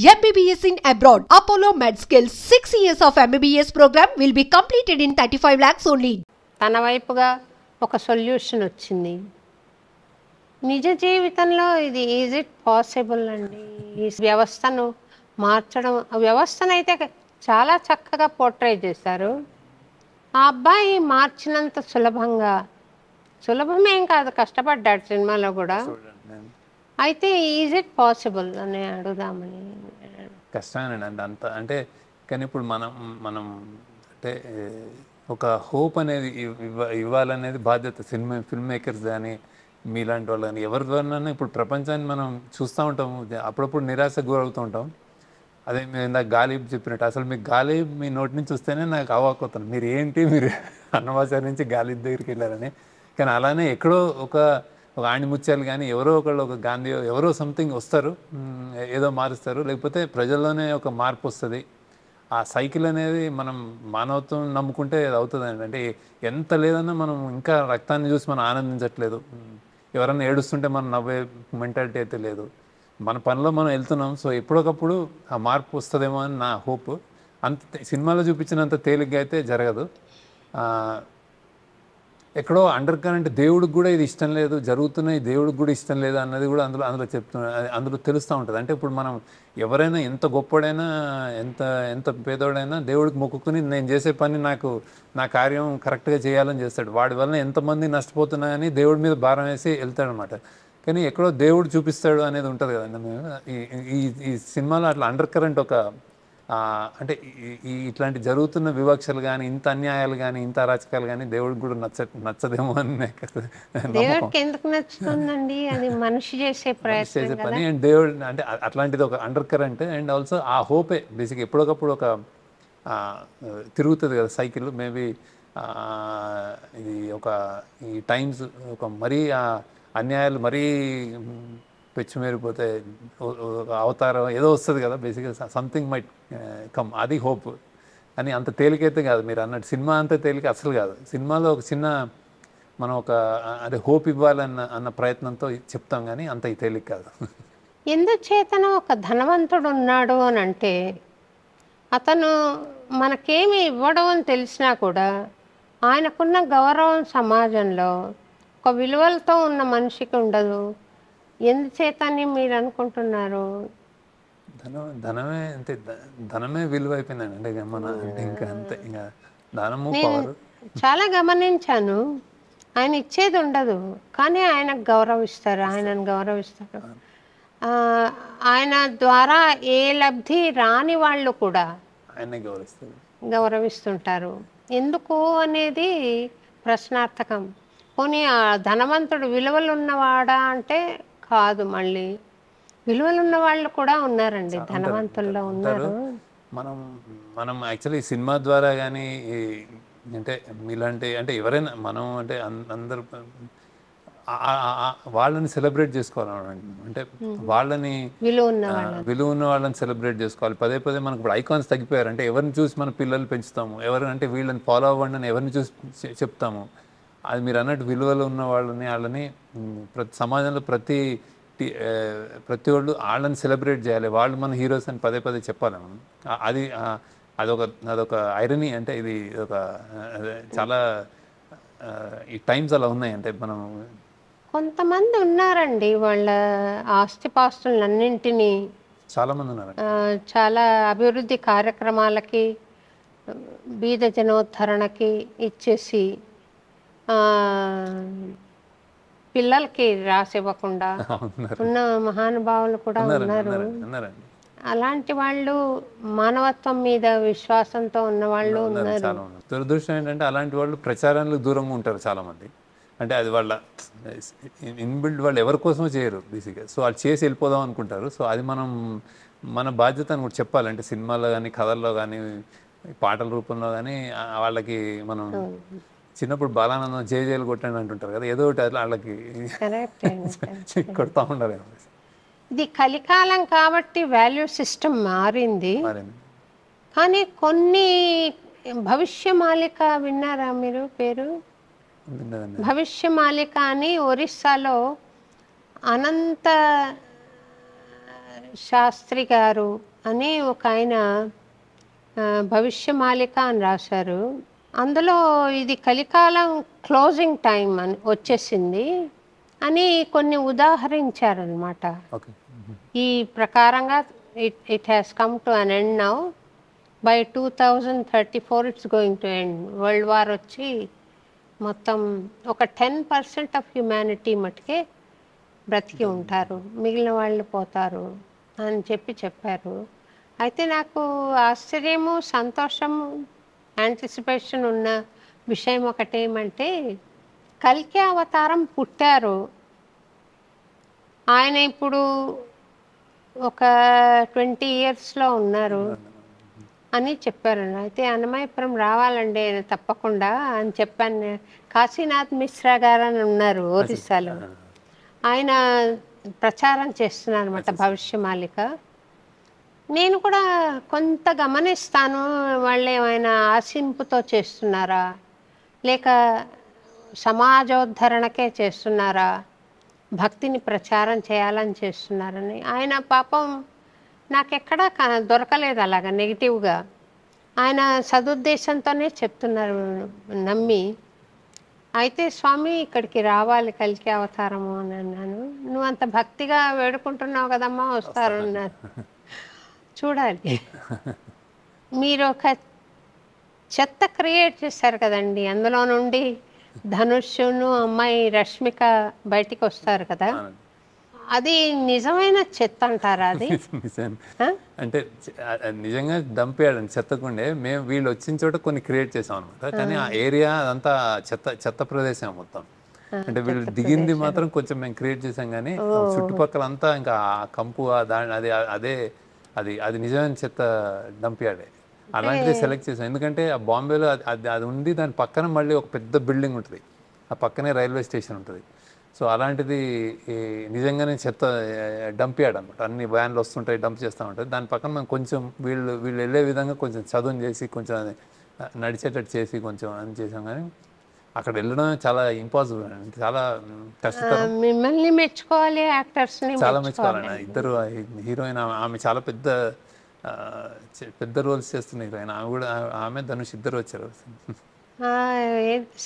MBBS in abroad. Apollo MedSkill 6 years of MBBS program will be completed in 35 lakhs only. తన వైపుగా ఒక solution వచ్చింది. నిజ జీవితంలో ఇది ఈజ్ ఇట్ పాసిబుల్ అండి? ఈ వ్యవస్థను మార్చడం, వ్యవస్థను అయితే చాలా చక్కగా పోర్ట్రే చేశారు. ఆ అబ్బాయి మార్చినంత సులభమేం కాదు, కష్టపడ్డాడు సినిమాలో కూడా. అయితే ఈజ్ ఇట్ పాసిబుల్ అని అడుగుదామని. కష్టమేనండి అంత అంటే. కానీ ఇప్పుడు మనం అంటే ఒక హోప్ అనేది ఇవ్వాలనేది బాధ్యత ఫిల్మ్ మేకర్స్ కానీ మీలాంటి వాళ్ళు కానీ ఎవరి ద్వారా. ఇప్పుడు ప్రపంచాన్ని మనం చూస్తూ ఉంటాము, అప్పుడప్పుడు నిరాశకు గురవుతూ ఉంటాం. అదే మీరు ఇందాక గాలిబ్ చెప్పినట్టు, అసలు మీకు గాలిబ్ మీ నోటి నుంచి చూస్తేనే నాకు అవాక్కుతాను, మీరు అన్నవాసారి నుంచి గాలిబ్ దగ్గరికి వెళ్ళారని. కానీ అలానే ఎక్కడో ఒక ఆణిముత్యాలు కానీ ఎవరో ఒకళ్ళు, ఒక గాంధీ ఎవరో సంథింగ్ వస్తారు, ఏదో మారుస్తారు, లేకపోతే ప్రజల్లోనే ఒక మార్పు వస్తుంది. ఆ సైకిల్ అనేది మనం మానవత్వం నమ్ముకుంటే అది అవుతుందండి. అంటే ఎంత లేదన్నా మనం ఇంకా రక్తాన్ని చూసి మనం ఆనందించట్లేదు, ఎవరన్నా ఏడుస్తుంటే మనం నవ్వే మెంటాలిటీ అయితే లేదు. మన పనిలో మనం వెళ్తున్నాం. సో ఎప్పటికప్పుడు ఆ మార్పు వస్తుందేమో అని నా హోప్. అంత సినిమాలో చూపించినంత తేలిగ్గా అయితే జరగదు. ఎక్కడో అండర్ కరెంట్ దేవుడికి కూడా ఇది ఇష్టం లేదు, జరుగుతున్నాయి దేవుడికి కూడా ఇష్టం లేదు అన్నది కూడా అందులో అందులో తెలుస్తూ ఉంటుంది. అంటే ఇప్పుడు మనం ఎవరైనా ఎంత గొప్పడైనా ఎంత పేదోడైనా దేవుడికి మొక్కుకుని నేను చేసే పని నా కార్యం కరెక్ట్గా చేయాలని చేస్తాడు. వాడి వల్ల ఎంతమంది నష్టపోతున్నా అని దేవుడి మీద భారం వేసి వెళ్తాడనమాట. కానీ ఎక్కడో దేవుడు చూపిస్తాడు అనేది ఉంటుంది కదండి. ఈ సినిమాలో అట్లా అండర్ కరెంట్ ఒక అంటే ఇట్లాంటి జరుగుతున్న వివక్షలు కానీ, ఇంత అన్యాయాలు కానీ, ఇంత అరాచకాలు కానీ దేవుడికి కూడా నచ్చదేమో అని ఎందుకు నచ్చుతుందండి? అది మనిషి చేసే పని. అండ్ దేవుడు అంటే అట్లాంటిది ఒక అండర్ కరెంట్. అండ్ ఆల్సో ఆ హోపే బేసిక్ ఎప్పటికప్పుడు ఒక తిరుగుతుంది కదా సైకిల్. మేబీ ఇది ఈ టైమ్స్ ఒక మరీ అన్యాయాలు మరీ పెచ్చుమేరిపోతే అవతారం ఏదో వస్తుంది కదా బేసిక్గా, సంథింగ్ మైట్ కమ్, అది హోప్. అని అంత తేలికైతే కాదు మీరు అన్నట్టు. సినిమా అంత తేలిక అసలు కాదు. సినిమాలో ఒక చిన్న మనం అదే హోప్ ఇవ్వాలన్న ప్రయత్నంతో చెప్తాం, కానీ అంత తేలిక కాదు. ఎందుచేతనో ఒక ధనవంతుడు ఉన్నాడు అని అంటే అతను మనకేమి ఇవ్వడం అని తెలిసినా కూడా ఆయనకున్న గౌరవం సమాజంలో ఒక విలువలతో ఉన్న మనిషికి ఉండదు. ఎందుచేతని మీరు అనుకుంటున్నారు? ధనమే అంతే, ధనమే విలువ అయిపోయిందండి. అంటే అంటే ఇంకా అంతే, ఇంకా ధనము పవర్. చాలా గమనించాను, ఆయన ఇచ్చేది ఉండదు కానీ ఆయనను గౌరవిస్తారు. ఆయన ద్వారా ఏ లబ్ధి రాని వాళ్ళు కూడా ఆయనే గౌరవిస్తుంటారు. ఎందుకు అనేది ప్రశ్నార్థకం. పోనీ ఆ ధనవంతుడు విలువలు ఉన్నవాడా అంటే కాదు. మళ్ళీ విలువలు ఉన్న వాళ్ళు కూడా ఉన్నారండి, ధనవంతుల్లో ఉన్నారు. మనం యాక్చువల్లీ సినిమా ద్వారా కానీ అంటే మీలాంటి అంటే ఎవరైనా మనం అంటే అందరు వాళ్ళని సెలబ్రేట్ చేసుకోవాలండి. అంటే వాళ్ళని విలువ ఉన్న వాళ్ళని సెలబ్రేట్ చేసుకోవాలి. పదే పదే మనకు ఇప్పుడు ఐకాన్స్ తగ్గిపోయారు. అంటే ఎవరిని చూసి మన పిల్లలు పెంచుతాము, ఎవరంటే వీళ్ళని ఫాలో అవ్వండి అని ఎవరిని చూసి చెప్తాము. అది మీరు అన్నట్టు విలువలు ఉన్న వాళ్ళని సమాజంలో ప్రతి వాళ్ళు వాళ్ళని సెలబ్రేట్ చేయాలి. వాళ్ళు మన హీరోస్ అని పదే పదే చెప్పాలి మనం. అదొక ఐరనీ. అంటే ఇది చాలా ఈ టైమ్స్ అలా ఉన్నాయి. అంటే మనం కొంతమంది ఉన్నారండి, వాళ్ళ ఆస్తిపాస్తులన్నింటినీ చాలా మంది ఉన్నారు, చాలా అభివృద్ధి కార్యక్రమాలకి, బీద జనోద్ధరణకి ఇచ్చేసి పిల్లలకి రాసివ్వకుండా ఉన్న మహానుభావులు కూడా ఉన్నారు. అలాంటి వాళ్ళు మానవత్వం మీద విశ్వాసంతో ఉన్న వాళ్ళు ఉన్నారు. దురదృష్టం ఏంటంటే అలాంటి వాళ్ళు ప్రచారాలకు దూరంగా ఉంటారు చాలా మంది. అంటే అది వాళ్ళ ఇన్బిల్డ్, వాళ్ళు ఎవరి కోసమో చేయరు బేసిక్గా. సో వాళ్ళు చేసి వెళ్ళిపోదాం అనుకుంటారు. సో అది మన బాధ్యత అని కూడా చెప్పాలంటే సినిమాలో కానీ, కథల్లో కానీ, పాటల రూపంలో కానీ వాళ్ళకి మనం చిన్నప్పుడు బాలానందం జేజేలు కొట్టండి అంటుంటారు కదా, ఏదో ఒకటి వాళ్ళకి కొడతా ఉండాలి. ఇది కలికాలం కాబట్టి వాల్యూ సిస్టమ్ మారింది. కానీ కొన్ని భవిష్యమాలిక విన్నారా మీరు పేరు? భవిష్యమాలిక అని ఒరిస్సాలో అనంత శాస్త్రి గారు అని ఒక ఆయన భవిష్యమాలిక అని రాశారు. అందులో ఇది కలికాలం క్లోజింగ్ టైం అని వచ్చేసింది అని కొన్ని ఉదాహరించారనమాట. ఓకే. ఈ ప్రకారంగా it has come to an end now. By 2034 it's going to end. World war వచ్చి మొత్తం ఒక 10% ఆఫ్ హ్యుమానిటీ మటుకే బ్రతికి ఉంటారు, మిగిలిన వాళ్ళు పోతారు అని చెప్పారు. అయితే నాకు ఆశ్చర్యము, సంతోషము, యాంటిసిపేషన్ ఉన్న విషయం ఒకటేమంటే కల్కి అవతారం పుట్టారు. ఆయన ఇప్పుడు ఒక 20 ఇయర్స్లో ఉన్నారు అని చెప్పారు. అయితే అన్నమయ్యపురం రావాలండి తప్పకుండా అని చెప్పాను. కాశీనాథ్ మిశ్రా గారు అని ఉన్నారు ఒరిస్సాలో, ఆయన ప్రచారం చేస్తున్నారు అనమాట భవిష్యమాలిక. నేను కూడా కొంత గమనిస్తాను, వాళ్ళు ఏమైనా ఆశింపుతో చేస్తున్నారా లేక సమాజోద్ధరణకే చేస్తున్నారా, భక్తిని ప్రచారం చేయాలని చేస్తున్నారని. ఆయన పాపం నాకెక్కడా దొరకలేదు అలాగా నెగిటివ్గా. ఆయన సదుద్దేశంతోనే చెప్తున్నారు నమ్మి. అయితే స్వామి ఇక్కడికి రావాలి కల్కి అవతారము అని అన్నాను. నువ్వు అంత భక్తిగా వేడుకుంటున్నావు కదమ్మా, వస్తారు అన్నారు. చూడాలి. మీరు ఒక చెత్త క్రియేట్ చేశారు కదండి, అందులో నుండి ధనుష్ను అమ్మాయి రష్మిక బయటికి వస్తారు కదా, అది నిజమైన చెత్త అంటారా? అది అంటే నిజంగా దంపేయాడండి చెత్తకుండే. మేము వీళ్ళు వచ్చిన చోట కొన్ని క్రియేట్ చేసాం అనమాట. కానీ ఆ ఏరియా అదంతా చెత్త ప్రదేశం మొత్తం. అంటే వీళ్ళు దిగింది మాత్రం కొంచెం మేము క్రియేట్ చేసాం, కానీ చుట్టుపక్కల అంతా ఇంకా ఆ కంపు అది నిజమైన చెత్త డంప్యాడే. అలాంటిది సెలెక్ట్ చేసాం. ఎందుకంటే ఆ బాంబేలో అది ఉంది, దాని పక్కన మళ్ళీ ఒక పెద్ద బిల్డింగ్ ఉంటుంది, ఆ పక్కనే రైల్వే స్టేషన్ ఉంటుంది. సో అలాంటిది నిజంగానే చెత్త డంప్ యార్డ్ అనమాట. అన్ని వ్యాన్లు వస్తుంటాయి, డంప్ చేస్తూ ఉంటాయి. దాని పక్కన మనం కొంచెం వీళ్ళు వెళ్ళే విధంగా కొంచెం చదువు చేసి, కొంచెం నడిచేటట్టు చేసి కొంచెం అని చేసాం. కానీ అక్కడ వెళ్ళడం చాలా ఇంపాసిబుల్ అండి, చాలా కష్టతరం. మిమ్మల్ని మెచ్చుకోవాలి, యాక్టర్స్ని చాలా మెచ్చుకోవాలండి. ఇద్దరు హీరోయిన్ ఆమె చాలా పెద్ద రోల్స్ చేస్తున్న హీరోయిన్. ఆమె ధనుష్ ఇద్దరు వచ్చారు.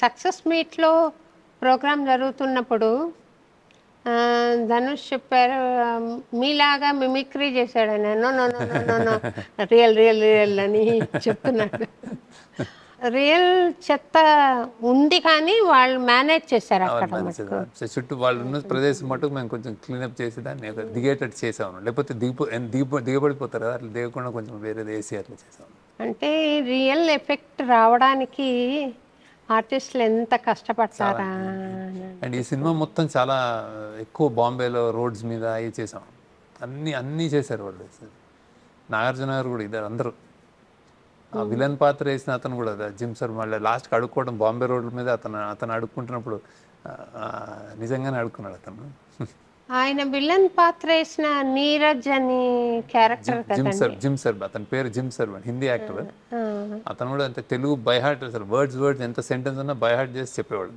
సక్సెస్ మీట్లో ప్రోగ్రామ్ జరుగుతున్నప్పుడు ధనుష్ చెప్పారు, మీలాగా మిమిక్రీ చేశాడు ఆయన. No no no no no real real real అని చెప్తున్నాడు. రియల్ చెత్త ఉంది కానీ వాళ్ళు మేనేజ్ చేశారు అక్కడ. చుట్టూ వాళ్ళు ఉన్న ప్రదేశం మటుకు మేము కొంచెం క్లీనప్ చేసి దాన్ని దిగేటట్టు చేసాము. లేకపోతే దిగబడిపోతారు కదా, అట్లా దిగకుండా కొంచెం వేరే వేసి అట్లా చేసాము. అంటే రియల్ ఎఫెక్ట్ రావడానికి ఆర్టిస్టులు ఎంత కష్టపడతారా. అండ్ ఈ సినిమా మొత్తం చాలా ఎక్కువ బాంబేలో రోడ్స్ మీద అవి చేసాం. అన్నీ చేశారు వాళ్ళు. నాగార్జున గారు కూడా ఇద్దరు అందరూ. ఆ విలన్ పాత్ర వేసిన అతను కూడా జిమ్ సర్ మళ్ళీ లాస్ట్కి అడుక్కోవడం బాంబే రోడ్ల మీద అతను అడుక్కుంటున్నప్పుడు నిజంగానే అడుక్కున్నాడు అతను. ఆయన విలన్ పాత్ర వేసిన నీరజ్ అని క్యారెక్టర్ జిమ్ సర్ అతని పేరు జిమ్ సర్, హిందీ యాక్టర్. అతను కూడా అంతే తెలుగు బై హార్ట్, అసలు వర్డ్స్ ఎంత సెంటెన్స్ ఉన్నా బై హార్ట్ చేసి చెప్పేవాడు.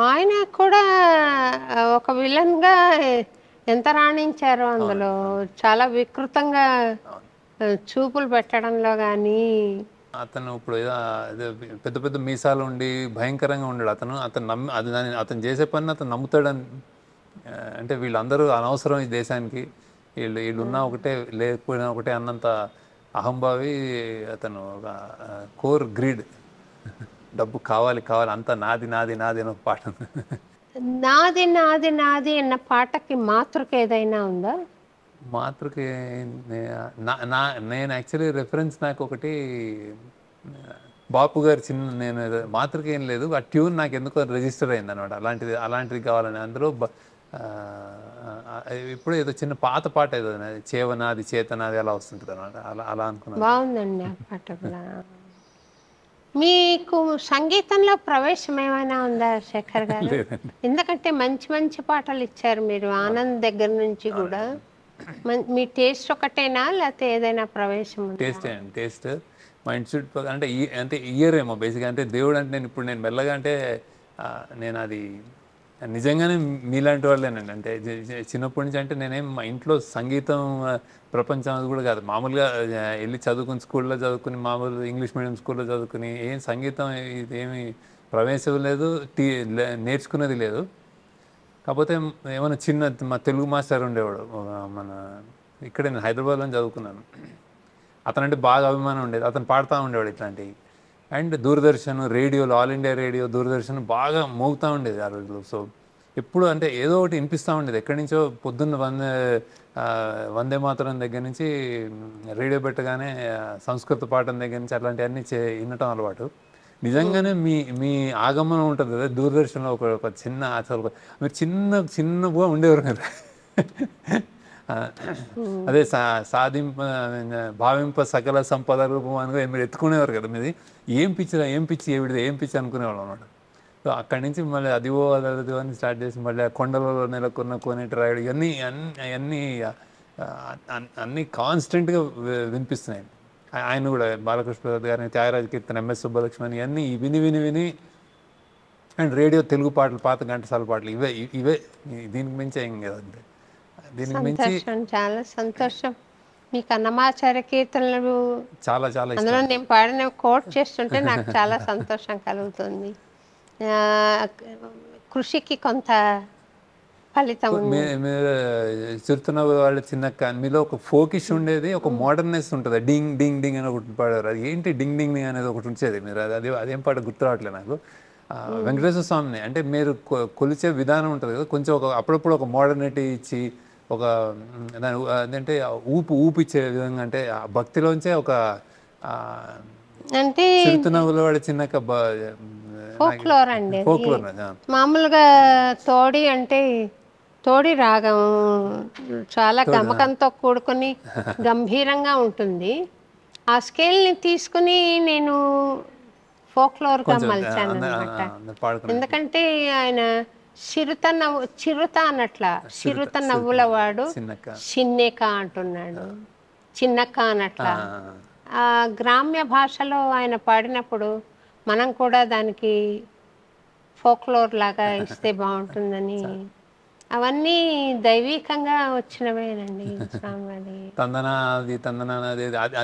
ఆయన కూడా ఒక విలన్ గా ఎంత రాణించారో అందులో. చాలా వికృతంగా చూపులు పెట్టడంలో కానీ. అతను ఇప్పుడు పెద్ద పెద్ద మీసాలు ఉండి భయంకరంగా ఉండాడు అతను చేసే పని అతను నమ్ముతాడని. అంటే వీళ్ళందరూ అనవసరం ఈ దేశానికి, వీళ్ళు ఉన్నా ఒకటే లేకపోయినా ఒకటే అన్నంత అహంభావి అతను. ఒక కోర్ గ్రీడ్, డబ్బు కావాలి అంతా నాది నాది నాది అనే పాట. నాది నాది నాది అన్న పాటకి మాతృక ఏదైనా ఉందా? మాతృక నేను యాక్చువల్లీ రెఫరెన్స్ నాకు ఒకటి బాపు గారు నేను మాతృక ఏం లేదు, ఆ ట్యూన్ నాకు ఎందుకో రిజిస్టర్ అయింది అనమాట. అలాంటిది కావాలని. అందులో ఇప్పుడు ఏదో చిన్న పాత పాట ఏదో చేవనాది చేతనాది అలా వస్తుంటుంది అనమాట. అలా అనుకున్నాను. బాగుందండి ఆ పాట కూడా. మీకు సంగీతంలో ప్రవేశం ఏమైనా ఉందా శేఖర్ గారు? ఎందుకంటే మంచి మంచి పాటలు ఇచ్చారు మీరు, ఆనంద్ దగ్గర నుంచి కూడా. మీ టేస్ట్ ఒకటేనా లేకపోతే ఏదైనా ప్రవేశం? టేస్ట్ మా ఇన్స్టిట్యూట్ అంటే ఇయర్ ఏమో బేసిక్గా. అంటే దేవుడు అంటే నేను మెల్లగా అంటే నేను అది నిజంగానే మీలాంటి వాళ్ళేనండి. అంటే చిన్నప్పటి నుంచి అంటే నేనేం మా ఇంట్లో సంగీతం ప్రపంచం అది కూడా కాదు. మామూలుగా వెళ్ళి చదువుకుని స్కూల్లో చదువుకుని మామూలు ఇంగ్లీష్ మీడియం స్కూల్లో చదువుకుని ఏం సంగీతం ఇదేమి ప్రవేశం లేదు, నేర్చుకునేది లేదు. కాకపోతే ఏమైనా చిన్న మా తెలుగు మాస్టర్ ఉండేవాడు మన ఇక్కడే, నేను హైదరాబాద్లో చదువుకున్నాను. అతనంటే బాగా అభిమానం ఉండేది. అతను పాడుతూ ఉండేవాడు ఇట్లాంటివి. అండ్ దూరదర్శన్ రేడియోలో, ఆల్ ఇండియా రేడియో, దూరదర్శన్ బాగా మోగుతూ ఉండేది ఆ రోజుల్లో. సో ఎప్పుడు అంటే ఏదో ఒకటి వినిపిస్తూ ఉండేది. ఎక్కడి నుంచో పొద్దున్న వందే మాతరం దగ్గర నుంచి రేడియో పెట్టగానే సంస్కృత పాఠం దగ్గర నుంచి అట్లాంటివన్నీ వినటం అలవాటు. నిజంగానే మీ ఆగమనం ఉంటుంది కదా దూరదర్శన్లో, ఒక చిన్న అసలు మీరు చిన్నగా ఉండేవారు కదా. అదే భావింప సకల సంపద రూపం అని మీరు ఎత్తుకునేవారు కదా. మీది ఏం పిచ్చి ఏం పిచ్చి అనుకునేవాళ్ళం అన్నమాట. సో అక్కడి నుంచి మళ్ళీ అదివో అదది అని స్టార్ట్ చేసి మళ్ళీ ఆ కొండలలో నెలకొన్న కోనేటి రాయుడు ఇవన్నీ అన్నీ కాన్స్టెంట్గా వినిపిస్తున్నాయి. ఆయన కూడా బాలకృష్ణ ప్రసాద్ గారిని, త్యాగరాజ కీర్తన, ఎంఎస్ సుబ్బలక్ష్మణ్ ఇవన్నీ విని అండ్ రేడియో తెలుగు పాటలు, పాత ఘంటసాల పాటలు ఇవే దీనికి మించి ఏం కదండి. దీనికి మించి చాలా సంతోషం. మీకు అన్నమాచార్య కీర్తనలు చాలా చాలా అందులో నేను పాడిన కోట్ చేస్తుంటే నాకు చాలా సంతోషం కలుగుతుంది. కృషికి కొంత ఫలితం. మీరు చెప్తున్న వాళ్ళు చిన్నక్క మీలో ఒక ఫోకిష్ ఉండేది, ఒక మోడర్నెస్ ఉంటుంది. డింగ్ డింగ్ డింగ్ అని ఒకటి పాడారు. అది ఏంటి డింగ్ డింగ్ అనేది ఒకటి ఉంచేది. మీరు అదేం పాట గుర్తు రావట్లేదు నాకు. వెంకటేశ్వర స్వామిని అంటే మీరు కొలిచే విధానం ఉంటుంది కదా, కొంచెం అప్పుడప్పుడు ఒక మోడర్నిటీ ఇచ్చి ఒక దాని అదంటే ఊపు ఇచ్చే విధంగా, అంటే ఆ భక్తిలోంచే ఒక అంటే చిరుతునవ్వుల వాడి చిన్నక్క ఫోక్లోర్ అండి. ఫోక్లోర్ మామూలుగా తోడి అంటే తోడి రాగం చాలా గమకంతో కూడుకొని గంభీరంగా ఉంటుంది. ఆ స్కేల్ని తీసుకుని నేను ఫోక్లోర్గా మలిచాను అనమాట. ఎందుకంటే ఆయన చిరుత అన్నట్ల చిరుత నవ్వుల వాడు చిన్నెక అంటున్నాడు, చిన్నక్క అన్నట్ల. ఆ గ్రామ్య భాషలో ఆయన పాడినప్పుడు మనం కూడా దానికి ఫోక్లోర్ లాగా ఇస్తే బాగుంటుందని, అవన్నీ దైవీకంగా వచ్చినవేనండి.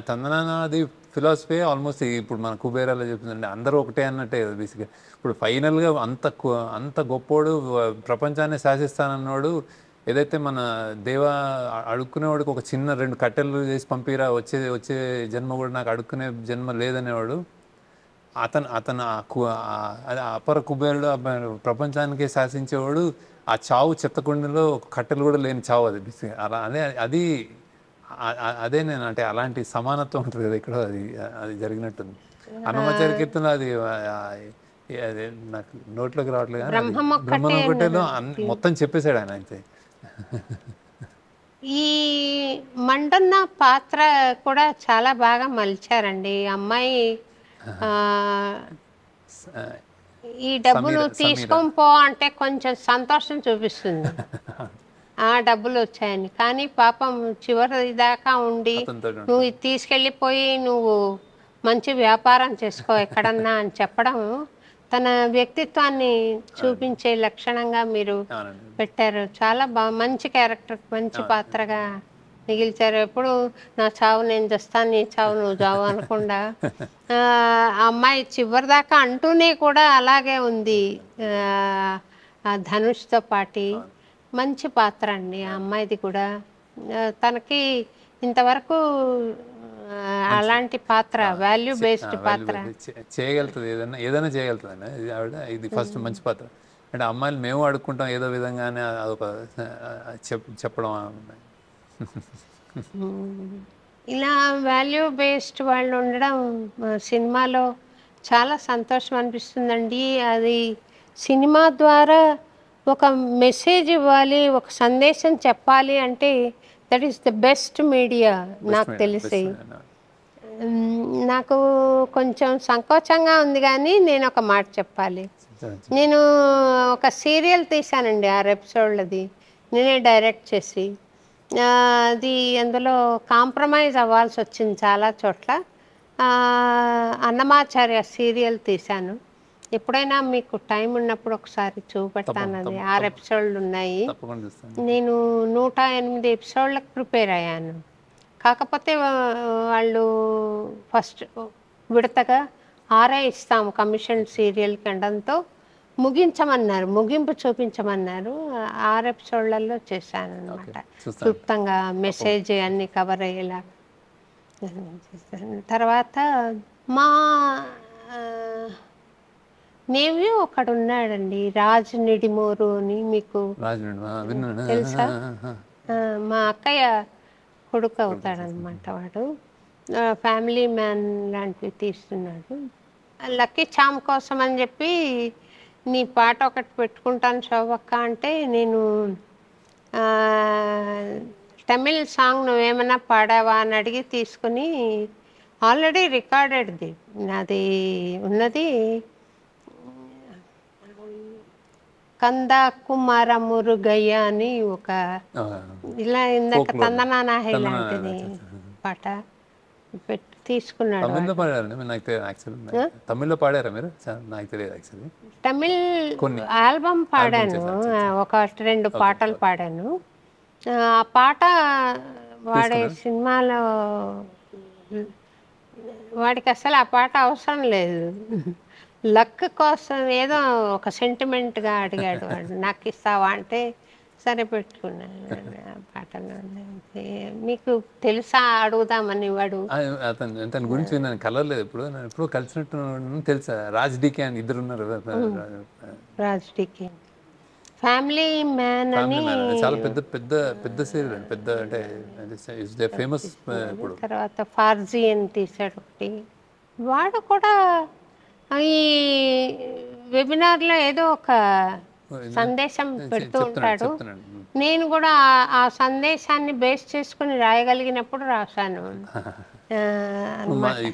తందనాది ఫిలాసఫీ ఆల్మోస్ట్ ఇప్పుడు మన కుబేరాలో చెప్తుందండి, అందరూ ఒకటే అన్నట్టే కదా బేసిక్గా. ఇప్పుడు ఫైనల్గా అంత గొప్పోడు, ప్రపంచాన్ని శాసిస్తానన్నాడు. ఏదైతే మన అడుక్కునేవాడికి ఒక చిన్న 2 కట్టెలు చేసి పంపిరా, వచ్చే జన్మ కూడా నాకు అడుక్కునే జన్మ లేదనేవాడు. అతను అపర కుబేరుడు, ప్రపంచానికే శాసించేవాడు. ఆ చావు చెత్తకుండలో ఒక కట్టెలు కూడా లేని చావు అది బేసిక్గా. అలా అదే నేను అంటే అలాంటి సమానత్వం ఉంటుంది కదా ఇక్కడ, అది జరిగినట్టుంది. అన్నమాచార్య కీర్తన అది నాకు నోట్లోకి రావట్లేదు. బ్రహ్మం ఒకటేలో మొత్తం చెప్పేశాడు ఆయన. అయితే ఈ మండన్న పాత్ర కూడా చాలా బాగా మలిచారండి. అమ్మాయి ఈ డబ్బులు తీసుకొని పో అంటే కొంచెం సంతోషం చూపిస్తుంది, ఆ డబ్బులు వచ్చాయని. కానీ పాపం చివరి దాకా ఉండి నువ్వు ఇది తీసుకెళ్ళిపోయి నువ్వు మంచి వ్యాపారం చేసుకో ఎక్కడన్నా అని చెప్పడం తన వ్యక్తిత్వాన్ని చూపించే లక్షణంగా మీరు పెట్టారు. చాలా మంచి క్యారెక్టర్, మంచి పాత్రగా మిగిల్చారు. ఎప్పుడు నా చావు నేను చేస్తాను, నీ చావు నువ్వు చావు అనకుండా అమ్మాయి చివరి దాకా అంటూనే కూడా అలాగే ఉంది. ధనుష్తో పాటి మంచి పాత్ర అండి ఆ అమ్మాయిది కూడా. తనకి ఇంతవరకు అలాంటి పాత్ర, వాల్యూ బేస్డ్ పాత్ర చేయగలుగుతుంది, ఏదైనా చేయగలుగుతుంది అండి ఆవిడ. ఇది ఫస్ట్ మంచి పాత్ర. అంటే అమ్మాయిలు మేము అడుక్కుంటాం ఏదో విధంగానే, అదొక చెప్పడం. ఇలా వాల్యూ బేస్డ్ వాళ్ళు ఉండడం సినిమాలో చాలా సంతోషం అనిపిస్తుందండి. అది సినిమా ద్వారా ఒక మెసేజ్ ఇవ్వాలి, ఒక సందేశం చెప్పాలి అంటే that is the best media నాకు తెలిసి. నాకు కొంచెం సంకోచంగా ఉంది కానీ నేను ఒక మాట చెప్పాలి. నేను ఒక సీరియల్ తీశానండి, 6 ఎపిసోడ్లది నేనే డైరెక్ట్ చేసి. అది అందులో కాంప్రమైజ్ అవ్వాల్సి వచ్చింది చాలా చోట్ల. అన్నమాచార్య సీరియల్ తీశాను. ఎప్పుడైనా మీకు టైం ఉన్నప్పుడు ఒకసారి చూపెడతాను. అది 6 ఎపిసోడ్లు ఉన్నాయి. తప్పకుండా చూస్తాను. నేను 108 ఎపిసోడ్లకు ప్రిపేర్ అయ్యాను. కాకపోతే వాళ్ళు ఫస్ట్ విడతగా 6 ఇస్తాము కమిషన్ సీరియల్కి అనడంతో ముగించమన్నారు, ముగింపు చూపించమన్నారు. 6 ఎపిసోడ్లలో చేశాను అనమాట. క్లుప్తంగా మెసేజ్ అన్నీ కవర్ అయ్యేలా చేశాను. తర్వాత మా నేవ్యూ ఒకడు ఉన్నాడండి, రాజు నిడిమోరు అని, మీకు తెలుసా? మా అక్కయ్య కొడుకు అవుతాడనమాట వాడు. ఫ్యామిలీ మ్యాన్ లాంటివి తీస్తున్నాడు. లక్కీ చామ్ కోసం అని చెప్పి నీ పాట ఒకటి పెట్టుకుంటాను శోభక్క అంటే, నేను తమిళ్ సాంగ్ నువ్వేమైనా పాడావా అని అడిగి తీసుకుని, ఆల్రెడీ రికార్డెడ్ది నాది ఉన్నది, కంద కుమార మురుగయ్య అని ఒక ఇలా ఇందాక తందనానాహే లాంటిది పాట పెట్టి తీసుకున్నాడు. తమిళ్లో పాడారా మీరు? నాకు తెలియదు యాక్చువల్లీ. తమిళ్ ఆల్బమ్ పాడాను, ఒక 2 పాటలు పాడాను. ఆ పాట వాడే సినిమాలో వాడికి అసలు ఆ పాట అవసరం లేదు. లక్ కోసం ఏదో ఒక సెంటిమెంట్గా అడిగాడు వాడు, నాకు ఇస్తావా అంటే సరే పెట్టుకున్నాను ఆ పాటలో. మీకు తెలుసా అడుగుదామని వాడు. అతని గురించి నేను కలవలేదు, ఇప్పుడు నేను ఎప్పుడో కలిసినట్టు తెలుసా? రాజ్ డికే అని ఇద్దరు ఉన్నారు. రాజ్ డికే ఫ్యామిలీ మ్యాన్ అని చాలా పెద్ద పెద్ద పెద్ద సీరియల్ అండి, పెద్ద అంటే ఫేమస్. తర్వాత ఫార్జీ అని తీసాడు ఒకటి. వాడు కూడా ఈ వెబినార్లో ఏదో ఒక సందేశం పెడుతూ ఉంటాడు. నేను కూడా ఆ సందేశాన్ని బేస్ చేసుకుని రాయగలిగినప్పుడు రాశాను.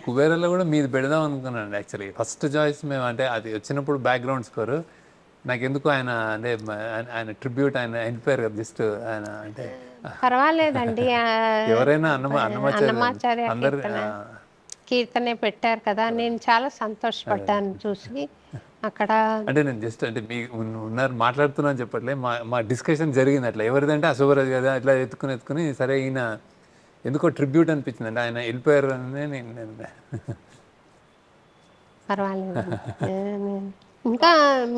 కుబేరాలో కూడా మీది పెడదాం అనుకున్నాను యాక్చువల్లీ. ఫస్ట్ చాయిస్ మేము, అంటే అది వచ్చినప్పుడు బ్యాక్గ్రౌండ్ స్కోర్ నాకు ఎందుకు ఆయన అంటే ఆయన ట్రిబ్యూట్, ఆయన అయిపోయారు కదా జస్ట్ ఆయన, అంటే పర్వాలేదండి. ఎవరైనా అన్నమాచార్య అందరు కీర్తనే పెట్టారు కదా, నేను చాలా సంతోషపడ్డాను చూసి. అక్కడ అంటే నేను జస్ట్ అంటే మీ ఉన్నారు మాట్లాడుతున్నా అని చెప్పట్లే, మా డిస్కషన్ జరిగింది అట్లా. ఎవరిదంటే అశోభరాజు కదా, ఇట్లా ఎత్తుకుని సరే ఈయన ఎందుకో ట్రిబ్యూట్ అనిపించింది, అంటే ఆయన వెళ్ళిపోయారు అని నేను. పర్వాలేదు. ఇంకా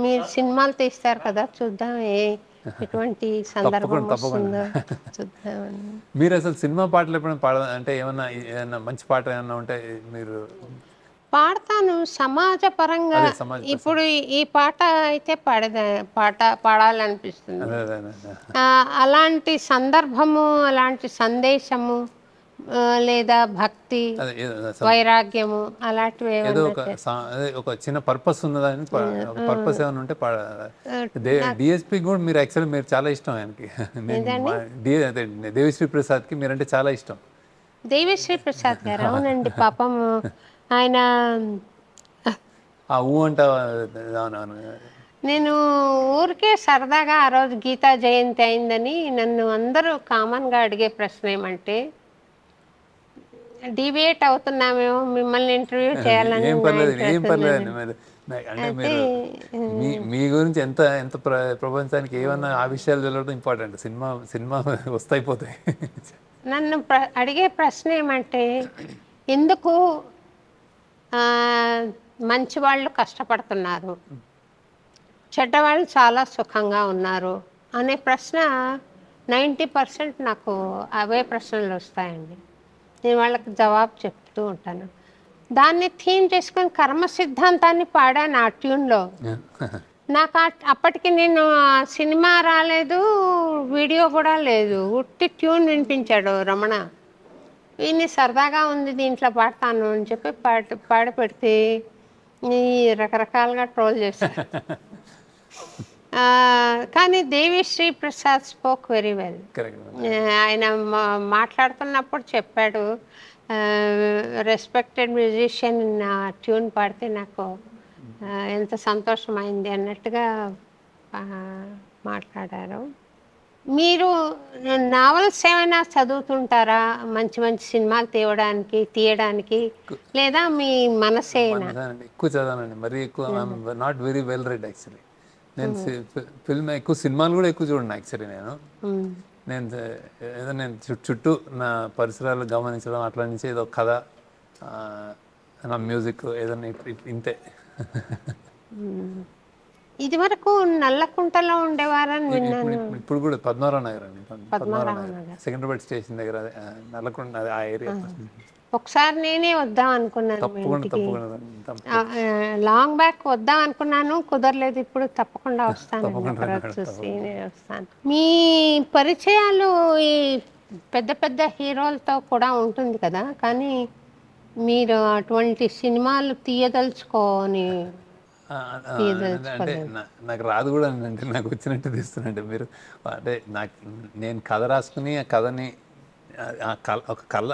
మీరు సినిమాలు తీస్తారు కదా, చూద్దాం ఎటువంటి సందర్భం వస్తుందో చూద్దామని. మీరు అసలు సినిమా పాటలు ఎప్పుడైనా అంటే ఏమన్నా మంచి పాట ఏమన్నా ఉంటే మీరు? పాడతాను సమాజ పరంగా. ఇప్పుడు ఈ పాట అయితే పాడాలనిపిస్తుంది. అలాంటి సందర్భము, అలాంటి సందేశము లేదా భక్తి, వైరాగ్యము అలాంటివి ఏదో ఒక చిన్న పర్పస్ ఉన్నదని, పర్పస్ ఏమైనా ఉంటే డిఎస్పి కూడా మీరు యాక్చువల్లీ మీరు చాలా ఇష్టం ఆయనకి. దేవిశ్రీ ప్రసాద్ కి మీరంటే చాలా ఇష్టం. దేవిశ్రీ ప్రసాద్ గారు? అవునండి, పాపం ఆయన నేను ఊరికే సరదాగా ఆ రోజు గీతా జయంతి అయిందని నన్ను అందరూ కామన్గా అడిగే ప్రశ్న ఏమంటే, డిబేట్ అవుతున్నామేమో మిమ్మల్ని ఇంటర్వ్యూ చేయాలని. అంటే మీ గురించి ఎంత ఎంత ప్రపంచానికి ఏమన్నా ఆ విషయాలు తెలియడం ఇంపార్టెంట్. సినిమా వస్తాయిపోతాయి. నన్ను అడిగే ప్రశ్న ఏమంటే, ఎందుకు మంచి వాళ్ళు కష్టపడుతున్నారు, చెడ్డవాళ్ళు చాలా సుఖంగా ఉన్నారు అనే ప్రశ్న 90% నాకు అవే ప్రశ్నలు వస్తాయండి. నేను వాళ్ళకి జవాబు చెప్తూ ఉంటాను. దాన్ని థీమ్ చేసుకొని కర్మ సిద్ధాంతాన్ని పాడాను ఆ ట్యూన్లో. నాకు అప్పటికి నేను సినిమా రాలేదు, వీడియో కూడా లేదు, ఉట్టి ట్యూన్ వినిపించాడు రమణ. ఇన్ని సరదాగా ఉంది, దీంట్లో పాడతాను అని చెప్పి పాడి పెడితే రకరకాలుగా ట్రోల్ చేశారు. కానీ Devi Sri Prasad spoke very well. ఆయన మాట్లాడుతున్నప్పుడు చెప్పాడు, రెస్పెక్టెడ్ మ్యూజిషియన్ నా ట్యూన్ పాడితే నాకు ఎంత సంతోషమైంది అన్నట్టుగా మాట్లాడారు. మీరు నావల్స్ ఏమైనా చదువుతుంటారా మంచి మంచి సినిమాలు తీయడానికి లేదా మీ మనసేనా? మనసానండి ఎక్కువ చదవనండి, మరీ ఎక్కువ. Not very well read actually. నేను ఫిల్మ్ ఎక్కువ, సినిమాలు కూడా ఎక్కువ చూడండి యాక్చువల్లీ. నేను ఏదో నేను చుట్టూ నా పరిసరాలు గమనించడం, అట్లా నుంచి ఏదో కథ, నా మ్యూజిక్ ఏదన్నా ఇంతే. ఇది వరకు నల్లకుంటలో ఉండేవారని విన్నాను. ఇప్పుడు కూడా పద్మారావు నగర్ అండి, పద్మారావు నగర్ సికింద్రాబాద్ స్టేషన్ దగ్గర, నల్లకుంట ఆ ఏరియా. ఒకసారి నేనే వద్దాం అనుకున్నాను, లాంగ్ బ్యాక్ వద్దాం అనుకున్నాను, కుదరలేదు. ఇప్పుడు తప్పకుండా వస్తాను, చూసి వస్తాను. మీ పరిచయాలు ఈ పెద్ద పెద్ద హీరోలతో కూడా ఉంటుంది కదా, కానీ మీరు అటువంటి సినిమాలు తీయదలుచుకోని అంటే నాకు రాదు కూడా అంటే నాకు వచ్చినట్టు తీస్తున్నట్టు మీరు. అంటే నేను కథ రాసుకుని ఆ కథని ఒక కళ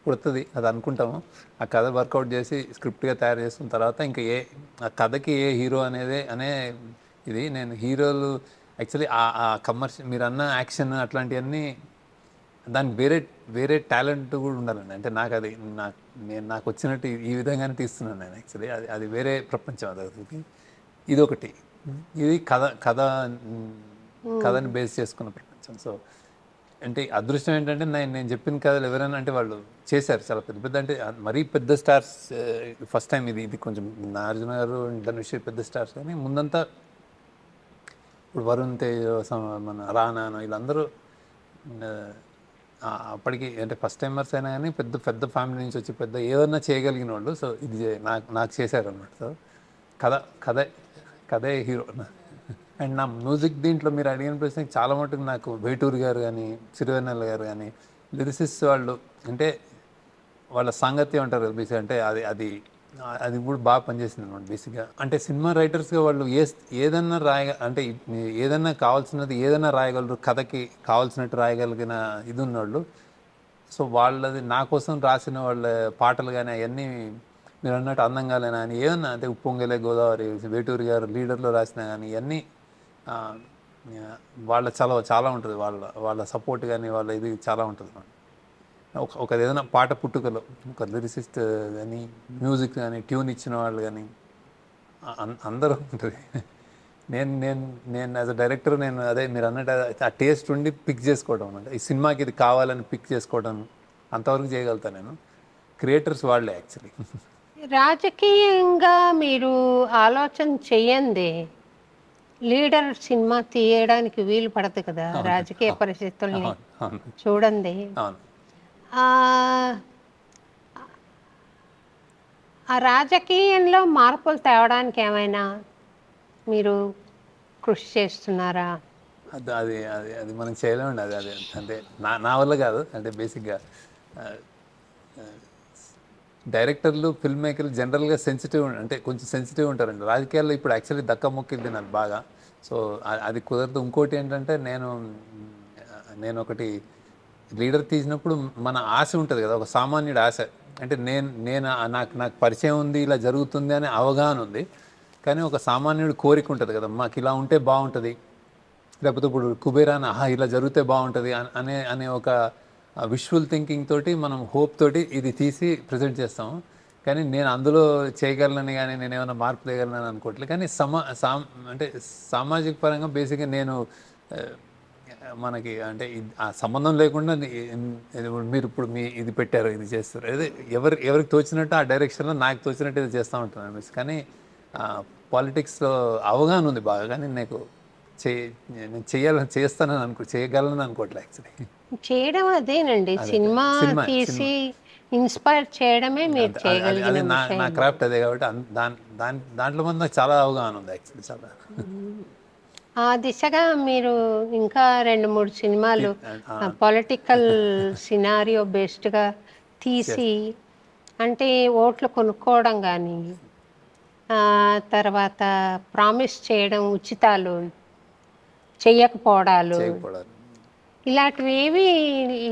పుడుతుంది, అది అనుకుంటాము. ఆ కథ వర్కౌట్ చేసి స్క్రిప్ట్గా తయారు చేసుకున్న తర్వాత ఇంకా ఆ కథకి ఏ హీరో అనే ఇది. నేను హీరోలు యాక్చువల్లీ ఆ కమర్షియల్ మీరు అన్న యాక్షన్ అట్లాంటివన్నీ దానికి వేరే టాలెంట్ కూడా ఉండాలండి. అంటే నాకు వచ్చినట్టు ఈ విధంగానే తీస్తున్నాను నేను యాక్చువల్లీ. అది వేరే ప్రపంచం. అది ఇదొకటి, ఇది కథని బేస్ చేసుకున్న ప్రపంచం. సో అంటే అదృష్టం ఏంటంటే నేను చెప్పిన కథలు ఎవరైనా అంటే వాళ్ళు చేశారు చాలా పెద్ద అంటే మరీ పెద్ద స్టార్స్. ఫస్ట్ టైం ఇది కొంచెం నాగార్జున గారు, ధనుష్ పెద్ద స్టార్స్, కానీ ముందంతా ఇప్పుడు వరుణ్ తేజ్, మన రానా, వీళ్ళందరూ అప్పటికి అంటే ఫస్ట్ టైమర్స్ అయినా కానీ పెద్ద ఫ్యామిలీ నుంచి వచ్చి ఏదన్నా చేయగలిగిన వాళ్ళు. సో ఇది నాకు చేశారు అన్నమాట. సో కథే హీరో. అండ్ నా మ్యూజిక్ దీంట్లో మీరు అడిగిన ప్రశ్నకి చాలా మటుకు నాకు వేటూరు గారు కానీ, సిరివెన్నెల గారు కానీ, లిరిసిస్ట్ వాళ్ళు అంటే వాళ్ళ సాంగత్యం అంటారు కదా బేసిక్గా. అంటే అది కూడా బాగా పనిచేసింది అనమాట బేసిక్గా. అంటే సినిమా రైటర్స్గా వాళ్ళు ఏదన్నా అంటే ఏదన్నా కావాల్సినది ఏదన్నా రాయగలరు, కథకి కావాల్సినట్టు రాయగలిగిన ఇది ఉన్నవాళ్ళు. సో వాళ్ళది నా కోసం రాసిన వాళ్ళ పాటలు కానీ అవన్నీ మీరు అన్నట్టు అందంగాలేనా అని ఏదన్నా అంటే ఉప్పొంగలే గోదావరి, వేటూరు గారు లీడర్లో రాసిన కానీ ఇవన్నీ వాళ్ళ చాలా ఉంటుంది. వాళ్ళ సపోర్ట్ కానీ వాళ్ళ ఇది చాలా ఉంటుంది. ఒక ఏదైనా పాట పుట్టుకలో ఒక లిరిసిస్ట్ కానీ, మ్యూజిక్ కానీ, ట్యూన్ ఇచ్చిన వాళ్ళు కానీ అందరూ ఉంటుంది. నేను యాజ్ అ డైరెక్టర్ అదే మీరు అన్నట్టు ఆ టేస్ట్ ఉండి పిక్ చేసుకోవడం అంటే ఈ సినిమాకి ఇది కావాలని పిక్ చేసుకోవడం అంతవరకు చేయగలుగుతాను నేను. క్రియేటర్స్ వాళ్ళే యాక్చువల్లీ. రాజకీయంగా మీరు ఆలోచన చెయ్యండి, లీడర్ సినిమా తీయడానికి వీలు పడదు కదా రాజకీయ పరిస్థితుల్ని చూడండి. ఆ రాజకీయంలో మార్పులు తేవడానికి ఏమైనా మీరు కృషి చేస్తున్నారా? అది మనం చేయలేమండి. అది అంటే నా వల్ల కాదు. అంటే బేసిక్గా డైరెక్టర్లు, ఫిల్మ్ మేకర్లు జనరల్గా అంటే కొంచెం సెన్సిటివ్ ఉంటారండి. రాజకీయాల్లో ఇప్పుడు యాక్చువల్లీ దక్కముక్కింది నాకు బాగా. సో అది కుదరదు. ఇంకోటి ఏంటంటే నేను ఒకటి లీడర్ తీసినప్పుడు మన ఆశ ఉంటుంది కదా, ఒక సామాన్యుడి ఆశ. అంటే నాకు పరిచయం ఉంది, ఇలా జరుగుతుంది అనే అవగాహన ఉంది. కానీ ఒక సామాన్యుడి కోరిక ఉంటుంది కదా, మాకు ఇలా ఉంటే బాగుంటుంది, లేకపోతే ఇప్పుడు కుబేరాన్ ఇలా జరిగితే బాగుంటుంది అనే ఒక విజువల్ థింకింగ్ తోటి మనం హోప్ తోటి ఇది తీసి ప్రజెంట్ చేస్తాము. కానీ నేను అందులో చేయగలనని కానీ నేను ఏమైనా మార్పు చేయగలనని అనుకోవట్లేదు. కానీ అంటే సామాజిక పరంగా బేసిక్గా నేను మనకి అంటే ఆ సంబంధం లేకుండా మీరు ఇప్పుడు ఇది పెట్టారు, ఇది చేస్తారు, అదే ఎవరికి తోచినట్టు ఆ డైరెక్షన్లో నాకు తోచినట్టు ఇది చేస్తూ ఉంటాను. కానీ పాలిటిక్స్లో అవగాహన ఉంది బాగా, కానీ నేను చేయగలను అనుకోవట్లేదు యాక్చువల్లీ. చేయడం అదేనండి, సినిమా తీసి ఇన్స్పైర్ చేయడమే మీరు చేయగలిగిన నా క్రాఫ్ట్ అదే కాబట్టి దాంట్లో మంది నాకు చాలా అవగాహన ఉంది యాక్చువల్లీ. చాలా ఆ దిశగా మీరు ఇంకా 2-3 సినిమాలు పొలిటికల్ సినారియో బేస్డ్గా తీసి, అంటే ఓట్లు కొనుక్కోవడం కానీ, తర్వాత ప్రామిస్ చేయడం, ఉచితాలు చెయ్యకపోవడాలు, ఇలాంటివి ఏవి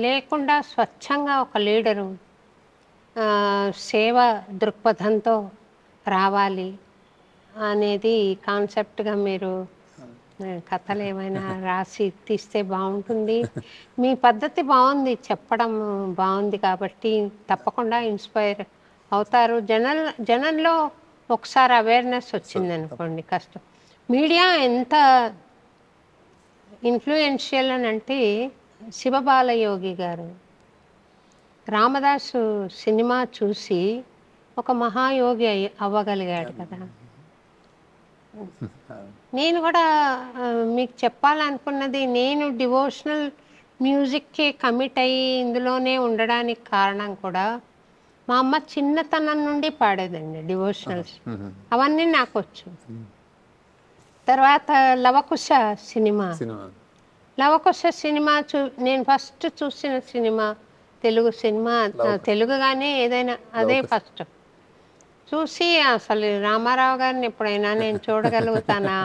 లేకుండా స్వచ్ఛంగా ఒక లీడరు సేవ దృక్పథంతో రావాలి అనేది కాన్సెప్ట్గా మీరు కథలు ఏమైనా రాసి తీస్తే బాగుంటుంది. మీ పద్ధతి బాగుంది, చెప్పడం బాగుంది, కాబట్టి తప్పకుండా ఇన్స్పైర్ అవుతారు. జనంలో ఒకసారి అవేర్నెస్ వచ్చింది అనుకోండి కష్టం. మీడియా ఎంత ఇన్ఫ్లుయెన్షియల్ అని అంటే, శివబాలయోగి గారు రామదాసు సినిమా చూసి ఒక మహాయోగి అవ్వగలిగాడు కదా. నేను కూడా మీకు చెప్పాలనుకున్నది, నేను డివోషనల్ మ్యూజిక్కి కమిట్ అయ్యి ఇందులోనే ఉండడానికి కారణం కూడా, మా అమ్మ చిన్నతనం నుండి పాడేదండి డివోషనల్స్, అవన్నీ నాకు వచ్చు. తర్వాత లవకుశ సినిమా, లవకుశ సినిమా నేను ఫస్ట్ చూసిన సినిమా తెలుగు సినిమా, తెలుగు కానీ ఏదైనా అదే ఫస్ట్ చూసి, అసలు రామారావు గారిని ఎప్పుడైనా నేను చూడగలుగుతానా,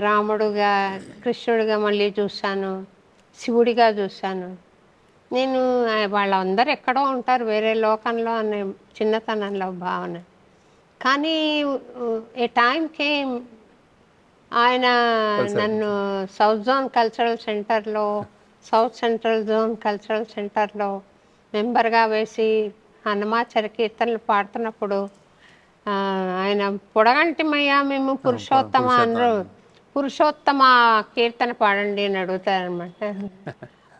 రాముడుగా కృష్ణుడిగా మళ్ళీ చూశాను, శివుడిగా చూశాను. నేను వాళ్ళందరూ ఎక్కడో ఉంటారు వేరే లోకంలో అనే చిన్నతనంలో భావన. కానీ ఏ టైంకి ఆయన నన్ను సౌత్ జోన్ కల్చరల్ సెంటర్లో, సౌత్ సెంట్రల్ జోన్ కల్చరల్ సెంటర్లో మెంబర్గా వేసి హనుమాచర కీర్తనలు పాడుతున్నప్పుడు, ఆయన పొడగంటిమయ్యా మేము పురుషోత్తమ అందరూ, పురుషోత్తమ కీర్తన పాడండి అని అడుగుతారనమాట.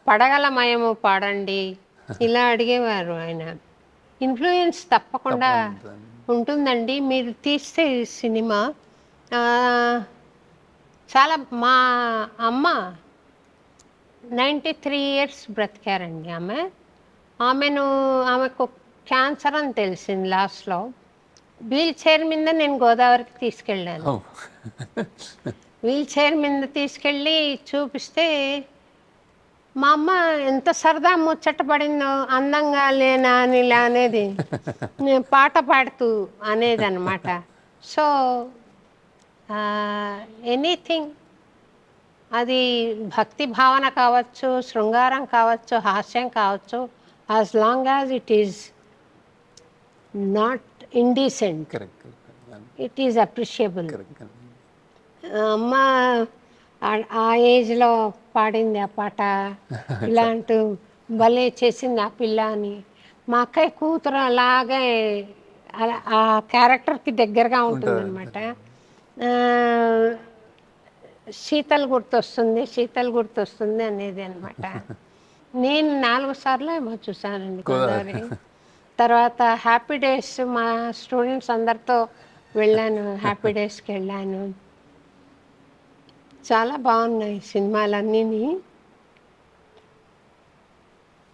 పడగలమయము పాడండి ఇలా అడిగేవారు. ఆయన ఇన్ఫ్లుయెన్స్ తప్పకుండా ఉంటుందండి. మీరు తీస్తే సినిమా చాలా, మా అమ్మ 93 years బ్రతికారండి ఆమెకు క్యాన్సర్ అని తెలిసింది లాస్ట్లో. వీల్ చైర్ మీద నేను గోదావరికి తీసుకెళ్ళాను. వీల్ చైర్ మీద తీసుకెళ్ళి చూపిస్తే మా అమ్మ ఎంత సరదా ముచ్చట పడిందో, అందంగా లేనా అని ఇలా అనేది, పాట పాడుతూ అనేది అనమాట. సో ఎనీథింగ్, అది భక్తి భావన కావచ్చు, శృంగారం కావచ్చు, హాస్యం కావచ్చు, as long as it is not indecent, it is appreciable. అమ్మ ఆ ఏజ్లో పాడింది ఆ పాట, ఇలాంటి భలే చేసింది ఆ పిల్ల అని. మా అక్కయ్య కూతురు అలాగే ఆ క్యారెక్టర్కి దగ్గరగా ఉంటుంది అనమాట. శీతల్ గుర్తొస్తుంది, శీతల్ గుర్తొస్తుంది అనేది అనమాట. నేను 4 సార్లు ఏమో చూసానండి గోదావరి. తర్వాత హ్యాపీ డేస్ మా స్టూడెంట్స్ అందరితో వెళ్ళాను, హ్యాపీ డేస్కి వెళ్ళాను. చాలా బాగున్నాయి సినిమాలన్నీ.